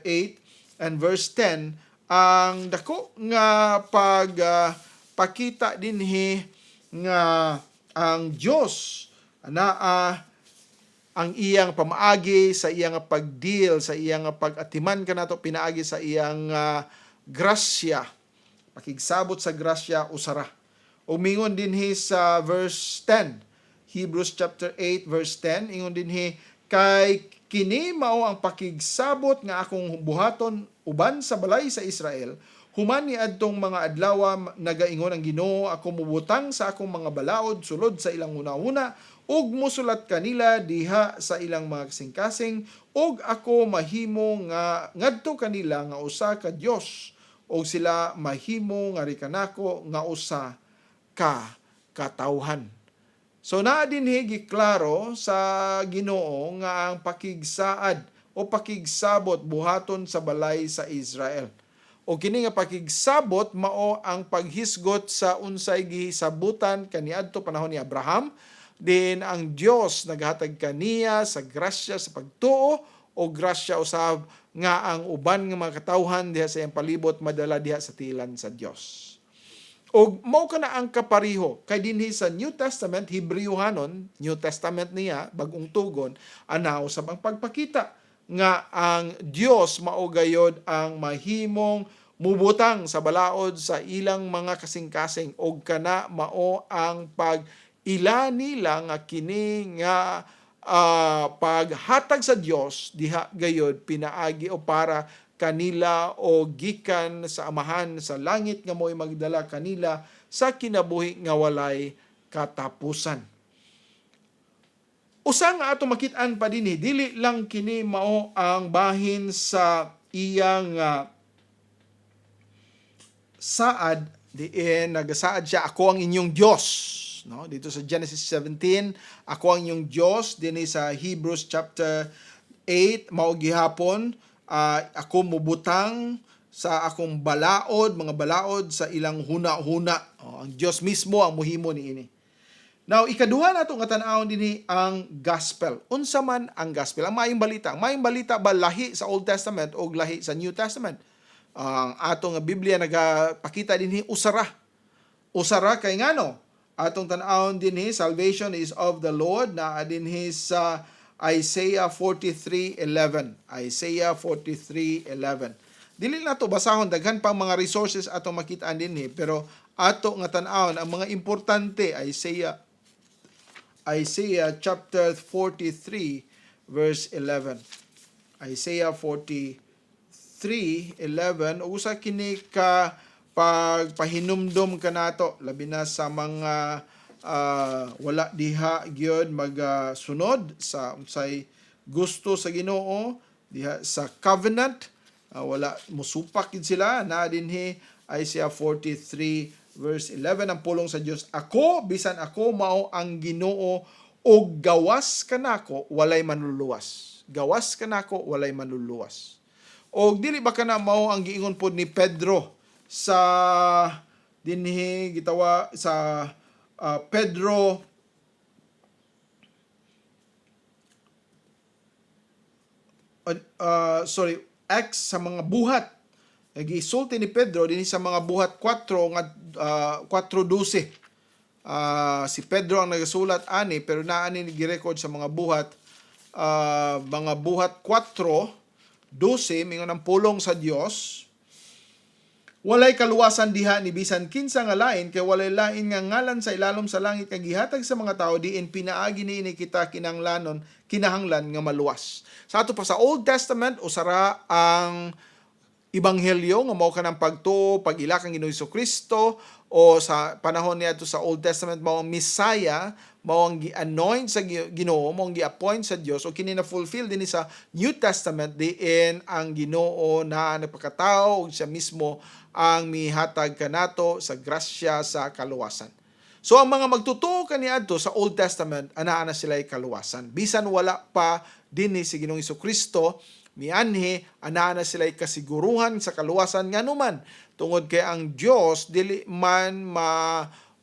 A: 8 and verse 10 ang dako nga pakita dinhi nga ang Dios naa ang iyang pamaagi sa iyang pagdeal, sa iyang pag-atiman kanato pinaagi sa iyang grasya, pakigsabot sa grasya usara. Umingon dinhi sa verse 10, Hebrews chapter 8 verse 10, ingon dinhi kay kini mao ang pakigsabot nga akong buhaton uban sa balay sa Israel. Human ni adtong mga adlaw nagaingon ang Ginoo ako mubutang sa akong mga balaod sulod sa ilang una-una ug musulat kanila diha sa ilang mga kasing-kasing ug ako mahimo nga ngadto kanila nga usa ka Dios ug sila mahimo nga rikanako nga usa ka katawhan. So naa dinhi giklaro sa Ginoo nga ang pakigsaad o pakigsabot buhaton sa balay sa Israel. O kini nga pakigsabot mao ang paghisgot sa unsay gihisabutan kaniadto panahon ni Abraham. Din ang Dios naghatag kaniya sa grasya sa pagtuo o grasya usab nga ang uban nga mga katawhan diha sa iyang palibot madala diha sa tilan sa Dios. O mao kana ang kapariho kay dinhi sa New Testament Hebrewhanon, New Testament niya bag-ong tugon anaw sa ang pagpakita nga ang Dios mao gayod ang mahimong mubutang sa balaod sa ilang mga kasing-kasing og kana mao ang ila nila nga kini nga paghatag sa Dios diha gayod pinaagi o para kanila o gikan sa amahan sa langit nga mo'y magdala kanila sa kinabuhi nga walay katapusan. Usa nga ato makit-an pa dinhi dili lang kini mao ang bahin sa iyang saad diin nagasaad siya ako ang inyong Dios. No, dito sa Genesis 17, ako ang inyong Diyos. Dinhi sa Hebrews chapter 8, mao gihapon, ako mubutang sa akong balaod, mga balaod sa ilang huna-huna. Ang Diyos mismo ang muhimo niini. Now, ikaduha nato nga tan-awon dinhi ang gospel. Unsa man ang gospel? Ang maayong balita. Ang maayong balita ba lahi sa Old Testament o lahi sa New Testament? Ang ato nga Biblia nagapakita dinhi usara. Usara kay ngano? Atong tan-awon dinhi salvation is of the Lord na dinhi sa Isaiah 43:11. Isaiah 43:11. Dili na to basahon daghan pang mga resources atong makita-an dinhi pero ato nga tan-awon ang mga importante Isaiah chapter 43 verse 11. Isaiah 43:11 usa kini ka pagpahinumdom kanato labi na sa mga wala diha gyud magsunod sa unsay gusto sa Ginoo diha sa covenant wala musupak gid sila na dinhi Isaiah 43 verse 11 ang pulong sa Dios ako bisan ako mao ang Ginoo ug gawas kanako walay manluluwas og dili ba kana mao ang giingon pod ni Pedro sa dinhi gitawa sa Pedro X sa mga buhat. Nagisulti ni Pedro dinhi sa mga buhat 4 nga 4:12. Si Pedro ang nagasulat ani, pero naani ni girecord sa mga buhat 4:12 mingon ang pulong sa Dios. Walay kaluwasan diha ni bisan kinsa nga lain, kay walay lain nga ngalan sa ilalom sa langit nga gihatag sa mga tao diin pinaagi niini kita kinahanglan nga maluwas. Sa ato pa sa Old Testament usara ang Ebanghelyo nga mao kanang pagtuo pag-ila kang Ginoong Kristo, o sa panahon niya sa Old Testament mao ang Messiah, mao ang gi-anoint sa Ginoo, mao ang gi-appoint sa Dios, o kini na fulfill din sa New Testament diin ang Ginoo na nagpakatao ug siya mismo ang mihatag kanato sa grasya sa kaluwasan. So ang mga magtutuo kaniadto sa Old Testament anaa na sila'y kaluwasan. Bisan wala pa dinhi si Ginoong Kristo, mianhi anaa na sila'y kasiguruhan sa kaluwasan nganuman, tungod kay ang Dios dili man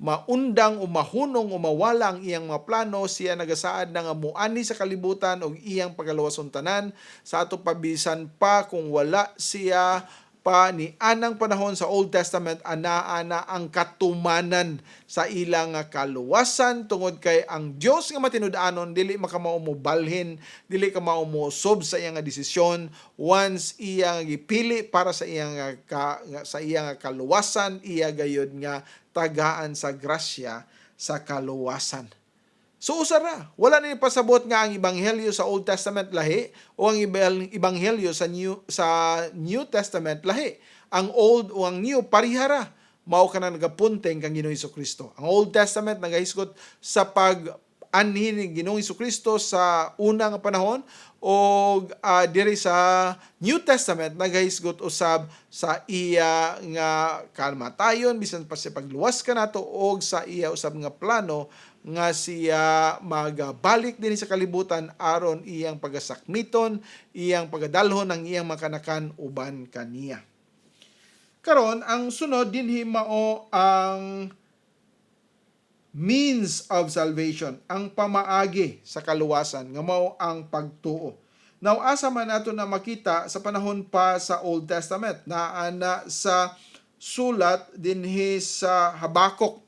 A: maundang o mahunong o mawala ang iyang mga plano. Siya nagasaad na nga muani sa kalibutan og iyang pagaluwason tanan sa ato pabisan pa kung wala siya pa ni anang panahon sa Old Testament, anaa na ang katumanan sa ilang kaluwasan, tungod kay ang Dios nga matinud-anon dili makamao mo balhin, dili ka mao mo sob sa iyang desisyon once iyang gipili para sa iyang kaluwasan, iya gayud nga tagaan sa grasya sa kaluwasan. So usara, wala na pasabot nga ang ebanghelyo sa Old Testament lahi o ang ebanghelyo sa New Testament lahi. Ang Old o ang New parihara, mao kana nagapunteng kang Ginoong Kristo. Ang Old Testament nagahisgot sa pag-anhi ni Ginoong Kristo sa unang panahon, o diri sa New Testament nagahisgot usab sa iya nga kamatayon bisan pa sa pagluwas kanato, og sa iya usab nga plano nga siya magabalik din sa kalibutan aron iyang pagasakmiton, iyang pagadalhon ang iyang makanakan uban kaniya. Karon ang sunod dinhi mao ang means of salvation, ang pamaagi sa kaluwasan nga mao ang pagtuo. Now asa man nato na makita sa panahon pa sa Old Testament, naana sa sulat dinhi sa Habakuk,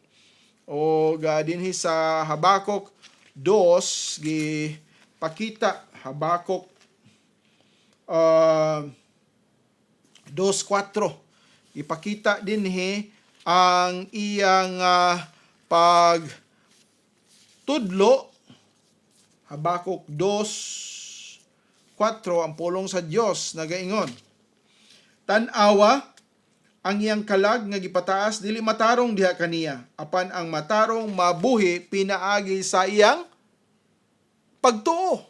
A: o dinhi sa Habakuk 2 gipakita, Habakuk 2:4 ipakita dinhi ang iyang pagtudlo. Habakuk 2:4 ang pulong sa Dios nagaingon, tan-awa ang iyang kalag nga gipataas dili matarong diha kaniya, apan ang matarong mabuhi pinaagi sa iyang pagtuo.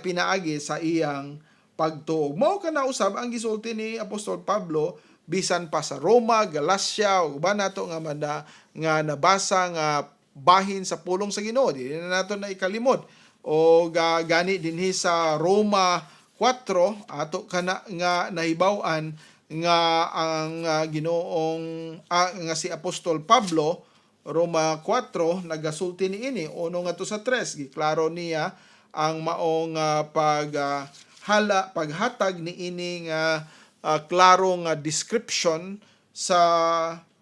A: Pinaagi sa iyang pagtuo. Mao kana usab ang gisulti ni Apostol Pablo bisan pa sa Roma, Galacia, ug uban nato nga nabasa nga bahin sa pulong sa Ginoo. Dili na nato na ikalimot. O gani dinhi sa Roma 4 ato kana nga nahibaw-an nga ang Ginoong nga si Apostol Pablo, Roma 4 nagasulti niini 1 ngadto sa 3, giklaro niya ang maong paghatag niini nga klaro nga description sa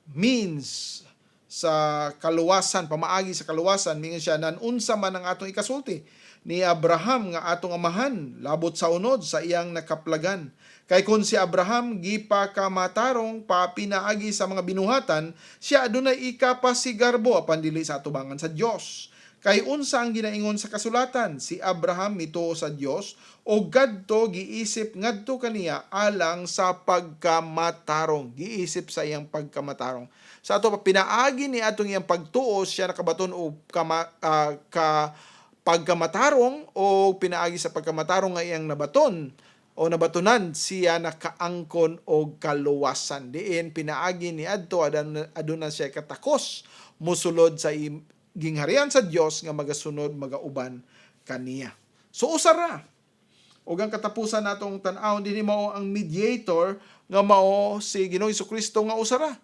A: means sa kaluwasan, pamaagi sa kaluwasan. Mingon siya, nanunsa man ang atong ikasulti ni Abraham nga atong amahan, labot sa unod sa iyang nakaplagan. Kay kung si Abraham gipakamatarong pinaagi sa mga binuhatan, siya adunay ikapasigarbo apan dili sa atubangan sa Dios. Kay unsa ang ginaingon sa kasulatan, si Abraham mituo sa Dios o gadto giisip ngadto kaniya alang sa pagkamatarong, giisip sa iyang pagkamatarong. Sa ato pinaagi ni atong iyang pagtuo, siya nakabaton og pagkamatarong o pinaagi sa pagkamatarong nga iyang nabaton o nabatunan, siya nakaangkon og kaluwasan. Diin pinaagi ni adto aduna siya katakos musulod sa gingharian sa Dios nga magasunod magauban kaniya. So usara ug ang katapusan natong tan-awon dinhi mao ang mediator nga mao si Ginoong Kristo nga usara.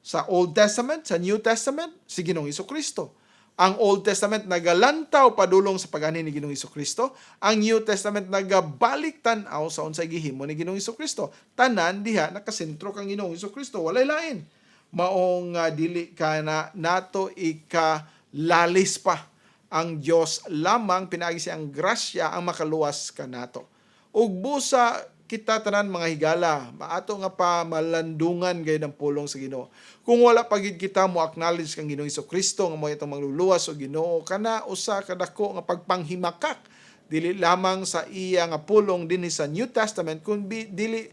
A: Sa Old Testament, sa New Testament, si Ginoong Hesukristo. Ang Old Testament nagalantaw padulong sa pag-ani ni Ginoong Hesukristo. Ang New Testament nagabalik tan-aw sa unsay gihimo ni Ginoong Hesukristo. Tanan diha nakasentro kang Ginoong Hesukristo, walay lain. Maong dili ka na nato ikalalis pa. Ang Dios lamang pinaagi siyang grasya ang makaluwas kanato. Ug busa kita tanan mga higala, maato nga pa malandungan gayud ang pulong sa Ginoo. Kung wala pagid kita mo acknowledge kang Ginoong Hesukristo nga mo itong magluluwas o Ginoo, kana usa kadako nga pagpanghimakak dili lamang sa iya nga pulong dinhi sa New Testament kung dili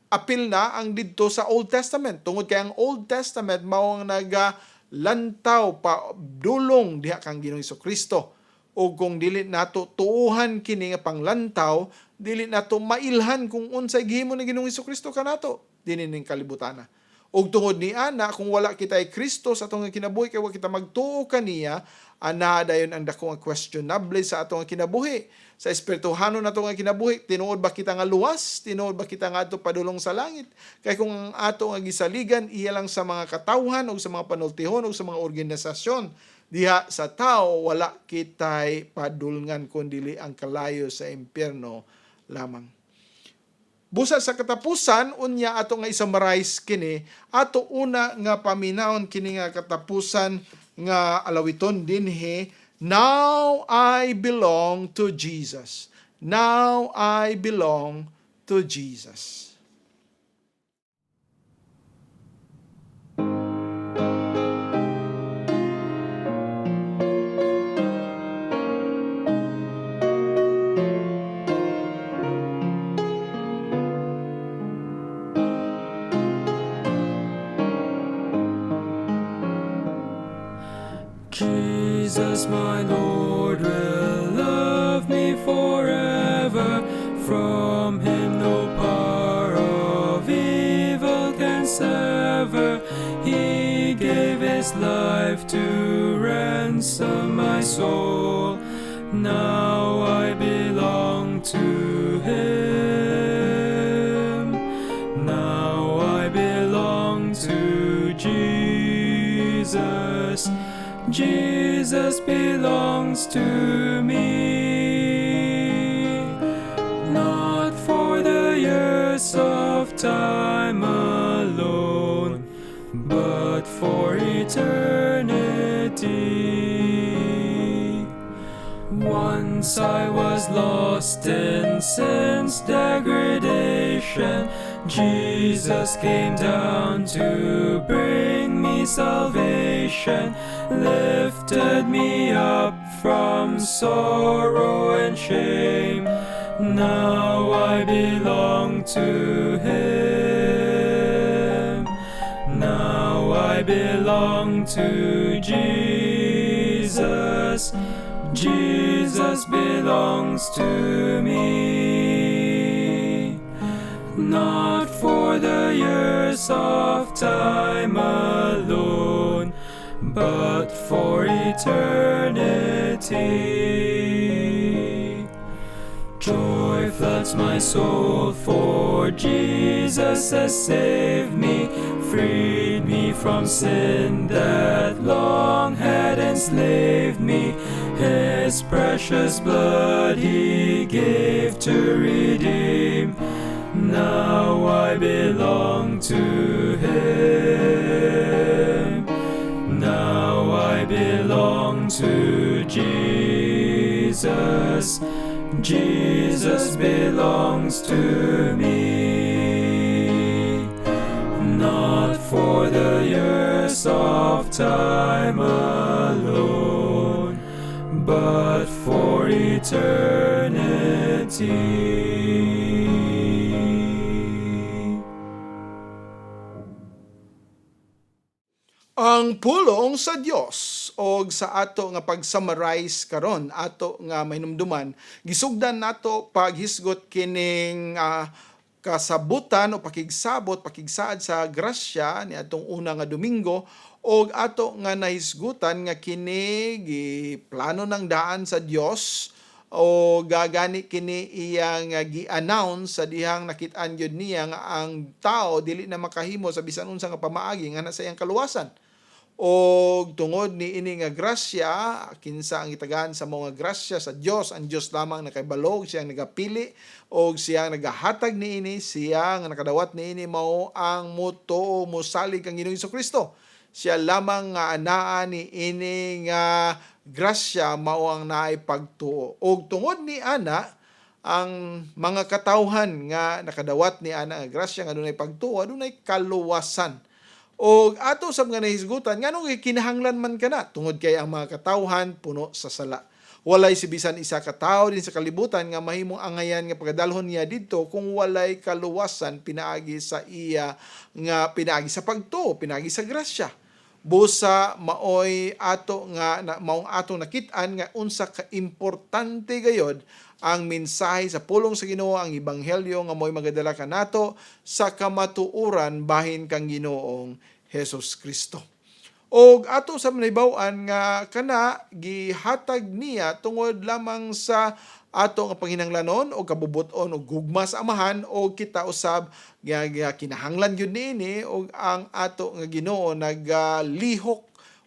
A: apil na ang didto sa Old Testament. Tungod kay ang Old Testament mao ang nagalantaw pa dulong diha kang Ginoong Hesukristo. O kung dili nato tuuhan kini nga panglantaw, dili nato mailhan kung unsay gihimo ni Ginoong Hesukristo kanato dinhi ning kalibutan. Og tungod ni ana, kung wala kita ay Kristo sa atong kinabuhi, kay wala kita magtuo kaniya, ana dayon ang dako nga questionable sa atong kinabuhi. Sa espirituhanon nato nga kinabuhi, tinuod ba kita nga luwas? Tinuod ba kita nga ato padulong sa langit? Kay kung ang ato nga gisaligan iya lang sa mga katawhan o sa mga panultihon o sa mga organisasyon, diha sa tao wala kitay padulngan kundili ang kalayo sa impyerno lamang. Busa sa katapusan, unya ato nga i-summarize kini, ato una nga paminawon kini nga katapusan nga alawiton dinhi, now I belong to Jesus. Now I belong to Jesus.
B: Jesus, my Lord, will love me forever. From him no power of evil can sever. He gave his life to ransom my soul. Now I belong to him. Now I belong to Jesus. Jesus belongs to me, not for the years of time alone, but for eternity. Once I was lost in sin's degradation, Jesus came down to bring me salvation, lifted me up from sorrow and shame. Now I belong to him. Now I belong to Jesus. Jesus belongs to me, not for the years of time alone, but for eternity. Joy floods my soul, for Jesus has saved me, freed me from sin that long had enslaved me. His precious blood he gave to redeem. Now I belong to him. Now I belong to Jesus. Jesus belongs to me, not for the years of time alone, but for eternity.
A: Ang pulong sa Dios o sa ato nga pag-summarize karon, ato nga mahinumduman, gisugdan nato paghisgot kining kasabutan o pakigsaad sa grasya ni atong una nga Domingo, o ato nga nahisgutan nga kini plano ng daan sa Dios o gagani kini iyang gi-announce sa dihang nakit-an gyud niya nga ang tao dili na makahimo sa bisan unsa nga pamaagi nga sa iyang kaluwasan. O tungod ni ini nga grasya, kinsa ang itagaan sa mga grasya sa Dios, ang Dios lamang nakaibalog, siya ang nagapili o siya ang nagahatag ni ini, siya ang nakadawat ni ini mao ang mutuo mosalig kang Ginoong Hesukristo. Siya lamang nga anaa ni ini nga grasya mao ang naay pagtuo. Og tungod ni ana ang mga katawhan nga nakadawat ni ana nga grasya nga dunay pagtuo, adunay kaluwasan. O ato sa mga nahisgutan, nganong kinahanglan man kana tungod kay ang mga katawhan puno sa sala. Walay si bisan isa ka tawo din sa kalibutan nga mahimong angayan nga pagdalhon niya didto kung walay kaluwasan pinaagi sa iya nga pinaagi sa pagtuo, pinaagi sa grasya. Busa maoy ato nga maong atong nakit-an nga unsa ka importante gayod ang mensahe sa pulong sa Ginoo, ang ebanghelyo nga mo'y magadala kanato sa kamatuoran bahin kang Ginoong Hesus Kristo. Og ato sa manibaw-an nga kana gihatag niya tungod lamang sa ato nga panginahanglanon o kabubot-on o gugma sa amahan o kita usab kinahanglan gyud niini og ang ato nga Ginoo naglihok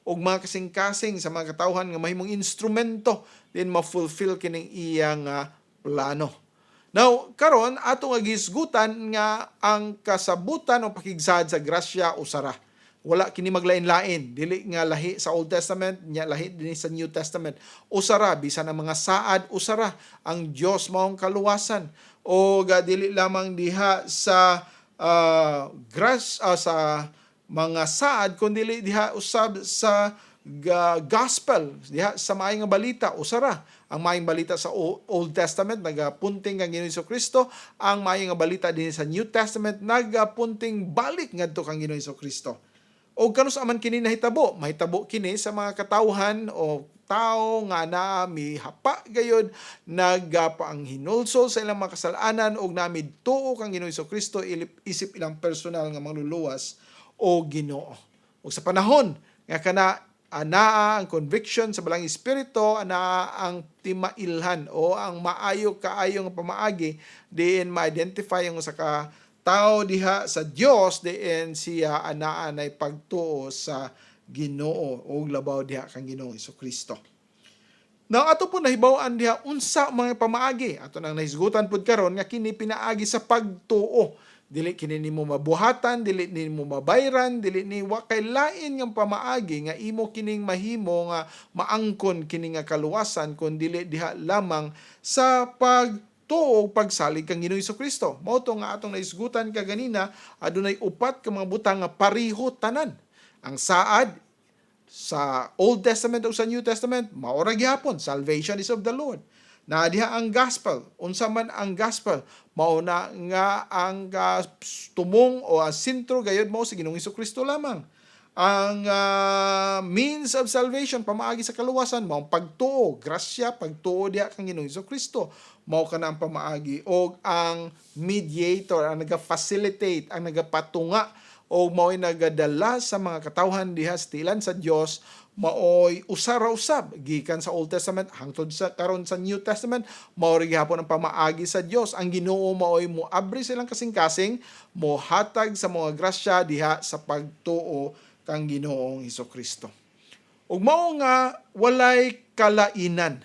A: og mga kasing-kasing sa mga katawhan nga mahimong instrumento din ma-fulfill kining iyang plano. Now, karon ato nga gisgutan nga ang kasabutan o pakigsad sa grasya usara. Wala kini maglain-lain, dili nga lahi sa Old Testament, nya lahi din sa New Testament. Usara bisan ang mga saad usara, ang Dios maong kaluwasan o dili lamang diha sa sa mga saad kundi diha usab sa gospel, diha sa maayong nga balita usara. Ang maayong balita sa Old Testament nagapunting kang Ginoong Hesukristo, ang maayong nga balita din sa New Testament nagapunting balik ngadto kang Ginoong Hesukristo. O kanus aman kini nahitabo, mahitabo kini sa mga katawhan o tao nga na mihapa gayod nagpaang hinulsol sa ilang mga kasalanan og namidtuo kang Ginoong Hesukristo isip ilang personal nga mangluluwas o Ginoo. O sa panahon nga kana anaa ang conviction sa balang espiritu, anaa ang timailhan o ang maayo kaayo nga pamaagi diin ma-identify ang usa ka tao diha sa Dios diin siya anaa nay pagtuo sa Ginoo o labaw diha kang Ginoong Hesukristo. Now ato po nahibaw-an diha unsa mga pamaagi ato nang nahisgutan pud karon nga kini pinaagi sa pagtuo. Dili kini nimo mabuhatan, dili nimo mabayran, dili ni wa kay lain nga pamaagi nga imo kining mahimo nga maangkon kini nga kaluwasan kun dili diha lamang sa pagtuo pagsalig kang Ginoong Hesukristo. Mao to nga atong naisgutan kaganina, adunay upat ka mga butang nga pareho tanan. Ang saad sa Old Testament o sa New Testament mao ra gyapon, salvation is of the Lord. Na diha ang gospel, unsa man ang gospel, mao na nga ang tumong o sentro gayud mao sa Ginoong Hesukristo lamang. Ang means of salvation pamaagi sa kaluwasan mao pagtuo, grasya, pagtuo diha kang Ginoong Hesukristo, mao kana ang pamaagi og ang mediator, ang naga-facilitate, ang nagapatunga o mao'y nagadala sa mga katawhan diha sa tilan sa Dios, mao'y usara usab gikan sa Old Testament hangtod sa karon sa New Testament, mao ri gihapon ang pamaagi sa Dios. Ang Ginoo mao'y moabri silang kasing-kasing, mohatag sa mga grasya diha sa pagtuo kang Ginoong Hesukristo. Ug mao nga walay kalainan.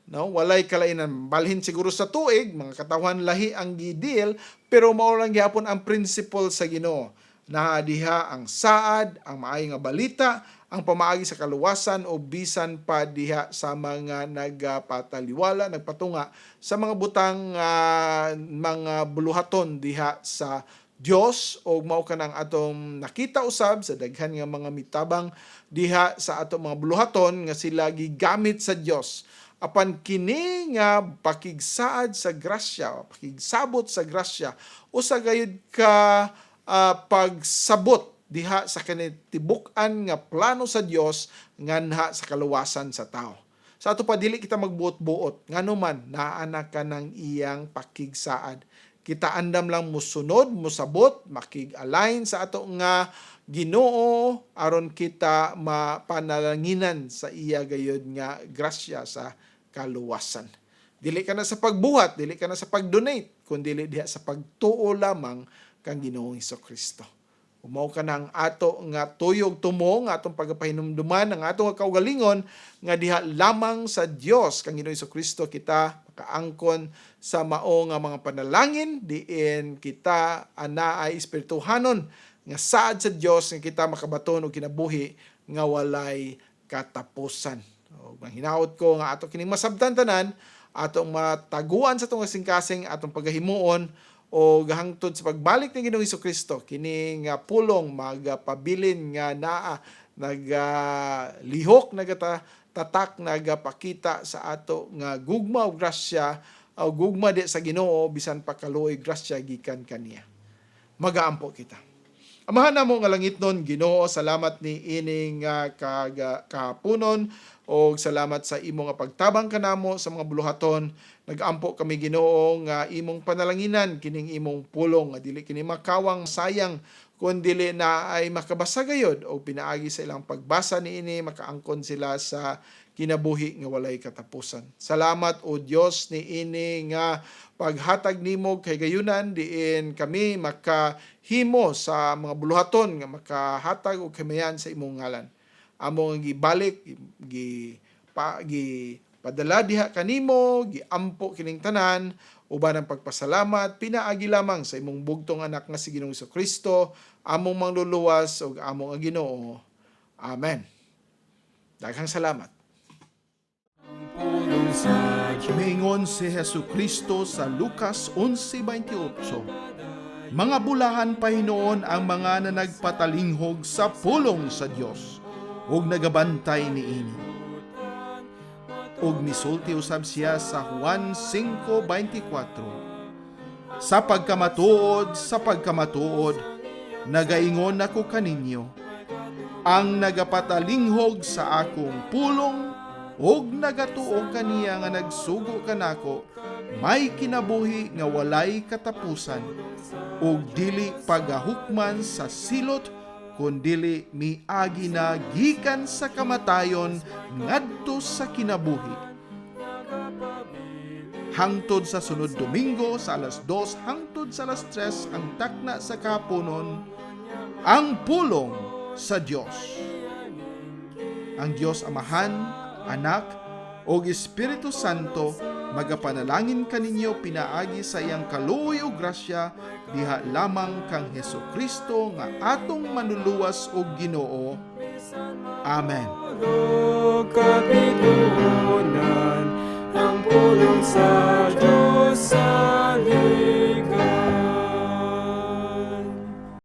A: No, walay kalainan. Balhin siguro sa tuig, mga katawhan lahi ang gidil, pero mao lang gihapon ang principle sa Ginoo. Na diha ang saad, ang maayo nga balita, ang pamaagi sa kaluwasan o bisan pa diha sa mga nagpataliwala, nagpatunga sa mga butang mga buluhaton diha sa Dios o mao kanang atong nakita usab sa daghan nga mga mitabang diha sa atong mga buluhaton nga sila gigamit sa Dios. Apan kini nga pakigsaad sa grasya, pakigsabot sa grasya, usa gayud ka pagsabot diha sa kinatibuk-an nga plano sa Dios nganha sa kaluwasan sa tao. Sa ato pa dili kita magbuot-buot nganuman naana ka ng iyang pakigsaad. Kita andam lang musunod, musabot, makig-align sa ato nga Ginoo aron kita mapanalanginan sa iya gayud nga grasya sa kaluwasan. Dili ka na sa pagbuhat, dili ka na sa pag-donate, kundi diha sa pagtuo lamang kang Ginoong Hesukristo. Umaw ka ng ato nga tuyog tumo nga atong pagapahinumduman ang ato nga kaugalingon nga diha lamang sa Dios kang Ginoong Hesukristo kita makaangkon sa mao nga mga panalangin diin kita ana ay espirituhanon nga saad sa Dios nga kita makabaton og kinabuhi nga walay katapusan. O hinaot ko nga ato kining masabtan tanan atong mataguan sa atong kasing-kasing atong pagahimuon o gahangtod sa pagbalik ni Ginoong Hesukristo kini nga pulong magapabilin nga naa nagalihok tatak nagapakita sa ato nga gugma o grasya o gugma di sa Ginoo bisan pa kaluoy grasya gikan kaniya. Magaampo kita. Amahan namo nga langit nun, Ginoo, salamat ni ining kahaponon o salamat sa imo nga pagtabang kanamo sa mga buluhaton. Nagampo kami, Ginoo, nga imong panalanginan kining imong pulong nga dili kini makawang sayang kun dili na ay makabasa gayod o pinaagi sa ilang pagbasa niini makaangkon sila sa kinabuhi nga walay katapusan. Salamat o Dios ni ini nga paghatag nimo kay gayunan diin kami makahimo sa mga buluhaton nga makahatag og kamayan sa imong ngalan. Among gibalik padala diha kanimo, giampo kining tanan, uban ang pagpasalamat, pinaagi lamang sa imong bugtong anak nga si Ginoong Hesukristo, among mangluluwas ug among ang Ginoo. Amen. Daghang salamat. Mingon si Hesukristo sa Lucas 11:28. Mga bulahan pa hinoon ang mga nagpatalinghog sa pulong sa Dios ug nagabantay niini. Ug misulti usab siya sa Juan 5:24. Sa pagkamatuod, nagaingon ako kaninyo, ang nagapatalinghog sa akong pulong ug nagatuo kaniya nga nagsugo kanako, may kinabuhi nga walay katapusan, ug dili pagahukman sa silot, kundili miagi na gikan sa kamatayon ngadto sa kinabuhi. Hangtod sa sunod Domingo sa alas 2 hangtod sa alas 3 ang takna sa kahaponon, ang pulong sa Dios. Ang Dios Amahan, Anak, o Espiritu Santo, magapanalangin kaninyo pinaagi sa iyang kaluoy o grasya diha lamang kang Hesukristo nga atong manluluwas o Ginoo. Amen.